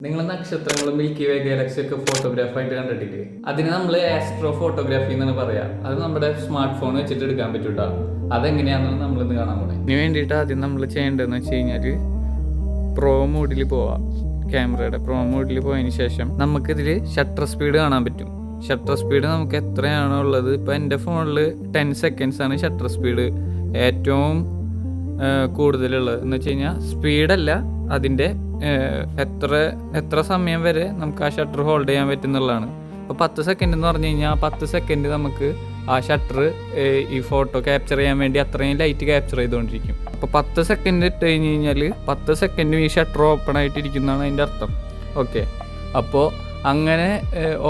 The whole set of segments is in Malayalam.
നിങ്ങൾ നക്ഷത്രങ്ങളും മിൽക്കി വേ ഗാലക്സി ഒക്കെ ഫോട്ടോഗ്രാഫ് ആയിട്ട് കണ്ടിട്ടില്ലേ? അതിന് നമ്മൾ ആസ്ട്രോ ഫോട്ടോഗ്രാഫി എന്നാണ് പറയാ. അത് നമ്മുടെ സ്മാർട്ട് ഫോൺ വെച്ചിട്ട് എടുക്കാൻ പറ്റൂട്ടാ. അതെങ്ങനെയാണെന്ന് നമ്മളിന്ന് കാണാൻ പോണേ. ഇതിന് വേണ്ടിയിട്ട് ആദ്യം നമ്മൾ ചെയ്യേണ്ടതെന്ന് വെച്ച് കഴിഞ്ഞാൽ പ്രോ മോഡിൽ പോവാം. ക്യാമറയുടെ പ്രോ മോഡിൽ പോയതിന് ശേഷം നമുക്കിതിൽ ഷട്ടർ സ്പീഡ് കാണാൻ പറ്റും. ഷട്ടർ സ്പീഡ് നമുക്ക് എത്രയാണോ ഉള്ളത്, ഇപ്പോൾ എൻ്റെ ഫോണിൽ 10 seconds ആണ് ഷട്ടർ സ്പീഡ് ഏറ്റവും കൂടുതലുള്ളത്. എന്ന് വെച്ച് കഴിഞ്ഞാൽ സ്പീഡല്ല, അതിൻ്റെ എത്ര സമയം വരെ നമുക്ക് ആ ഷട്ടർ ഹോൾഡ് ചെയ്യാൻ പറ്റുന്നുള്ളതാണ്. അപ്പോൾ 10 സെക്കൻഡ് എന്ന് പറഞ്ഞു കഴിഞ്ഞാൽ 10 സെക്കൻഡ് നമുക്ക് ആ ഷട്ടർ ഈ ഫോട്ടോ ക്യാപ്ചർ ചെയ്യാൻ വേണ്ടി അത്രയും ലൈറ്റ് ക്യാപ്ചർ ചെയ്തുകൊണ്ടിരിക്കും. അപ്പോൾ 10 സെക്കൻഡ് ഇട്ട് കഴിഞ്ഞ് കഴിഞ്ഞാൽ 10 സെക്കൻഡും ഈ ഷട്ടർ ഓപ്പൺ ആയിട്ടിരിക്കുന്നതാണ് അതിൻ്റെ അർത്ഥം. ഓക്കെ, അപ്പോൾ അങ്ങനെ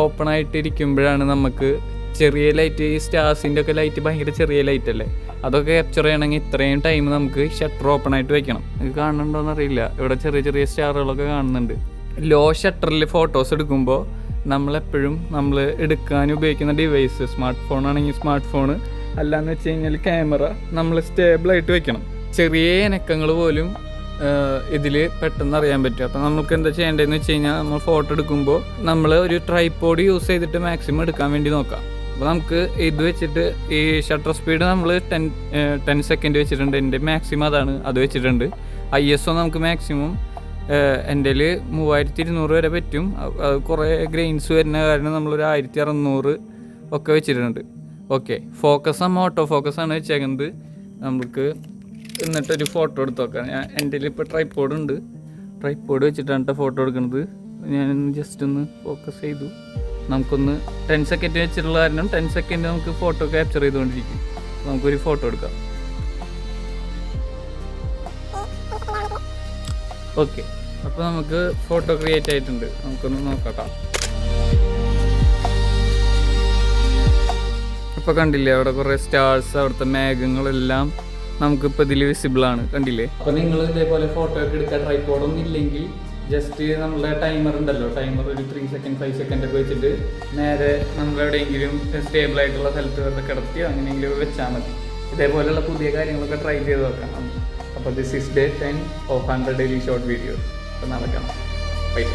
ഓപ്പൺ ആയിട്ടിരിക്കുമ്പോഴാണ് നമുക്ക് ചെറിയ ലൈറ്റ്, ഈ സ്റ്റാർസിൻ്റെ ഒക്കെ ലൈറ്റ് ഭയങ്കര ചെറിയ ലൈറ്റ് അല്ലേ, അതൊക്കെ ക്യാപ്ചർ ചെയ്യണമെങ്കിൽ ഇത്രയും ടൈം നമുക്ക് ഷട്ടർ ഓപ്പൺ ആയിട്ട് വെക്കണം. ഇത് കാണുന്നുണ്ടോയെന്ന് അറിയില്ല, ഇവിടെ ചെറിയ ചെറിയ സ്റ്റാറുകളൊക്കെ കാണുന്നുണ്ട്. ലോ ഷട്ടറിൽ ഫോട്ടോസ് എടുക്കുമ്പോൾ നമ്മളെപ്പോഴും നമ്മൾ എടുക്കാൻ ഉപയോഗിക്കുന്ന ഡിവൈസ്, സ്മാർട്ട് ഫോൺ ആണെങ്കിൽ സ്മാർട്ട് ഫോൺ, അല്ലാന്ന് വെച്ച് കഴിഞ്ഞാൽ ക്യാമറ നമ്മൾ സ്റ്റേബിളായിട്ട് വെക്കണം. ചെറിയ ഇനക്കങ്ങൾ പോലും ഇതിൽ പെട്ടെന്ന് അറിയാൻ പറ്റും. അപ്പോൾ നമുക്ക് എന്താ ചെയ്യേണ്ടതെന്ന് വെച്ച് കഴിഞ്ഞാൽ നമ്മൾ ഫോട്ടോ എടുക്കുമ്പോൾ നമ്മൾ ഒരു ട്രൈപോഡ് യൂസ് ചെയ്തിട്ട് മാക്സിമം എടുക്കാൻ വേണ്ടി നോക്കാം. അപ്പോൾ നമുക്ക് ഇത് വെച്ചിട്ട് ഈ ഷട്ടർ സ്പീഡ് നമ്മൾ 10 സെക്കൻഡ് വെച്ചിട്ടുണ്ട്. എൻ്റെ മാക്സിമം അതാണ്, അത് വെച്ചിട്ടുണ്ട്. ISO നമുക്ക് മാക്സിമം എൻ്റെ 3200 വരെ പറ്റും. അത് കുറേ ഗ്രെയിൻസ് വരുന്ന കാരണം നമ്മളൊരു 1600 ഒക്കെ വെച്ചിട്ടുണ്ട്. ഓക്കെ, ഫോക്കസ് നമ്മൾ ഓട്ടോ ഫോക്കസാണ് വെച്ചേക്കുന്നത്. നമുക്ക് എന്നിട്ടൊരു ഫോട്ടോ എടുത്ത് നോക്കാം. എൻ്റെ ഇപ്പോൾ ട്രൈപോഡ് ഉണ്ട്, ട്രൈപോഡ് വെച്ചിട്ടാണ് ഫോട്ടോ എടുക്കുന്നത്. ഞാനൊന്ന് ജസ്റ്റ് ഒന്ന് ഫോക്കസ് ചെയ്തു. നമുക്കൊന്ന് 10 സെക്കൻഡ് വെച്ചിട്ടുള്ള കാരണം 10 സെക്കൻഡ് നമുക്ക് ഫോട്ടോ ക്യാപ്ചർ ചെയ്തുകൊണ്ടിരിക്കും. നമുക്കൊരു ഫോട്ടോ എടുക്കാം. ഓക്കെ, അപ്പോൾ നമുക്ക് ഫോട്ടോ ക്രിയേറ്റ് ആയിട്ടുണ്ട്. നമുക്കൊന്ന് നോക്കാം. ഇപ്പോൾ കണ്ടില്ലേ, അവിടെ കുറേ സ്റ്റാർസ്, അവിടുത്തെ മേഘങ്ങളെല്ലാം നമുക്കിപ്പോൾ ഇതിൽ വിസിബിളാണ്, കണ്ടില്ലേ? അപ്പോൾ നിങ്ങൾ ഇതേപോലെ ഫോട്ടോ ഒക്കെ എടുക്കാൻ ട്രൈപോഡൊന്നും ഇല്ലെങ്കിൽ ജസ്റ്റ് നമ്മളെ ടൈമർ ഉണ്ടല്ലോ, ടൈമർ ഒരു 3 സെക്കൻഡ് 5 സെക്കൻഡ് ഒക്കെ വെച്ചിട്ട് നേരെ നമ്മളെവിടെയെങ്കിലും സ്റ്റേബിൾ ആയിട്ടുള്ള സ്ഥലത്ത് വെറുതെ കിടത്തി അങ്ങനെയെങ്കിലും വെച്ചാൽ മതി. ഇതേപോലെയുള്ള പുതിയ കാര്യങ്ങളൊക്കെ ട്രൈ ചെയ്ത് നോക്കാം. അപ്പോൾ this is day 10 of 100 daily short videos. അപ്പോൾ നടക്കണം. ബൈ.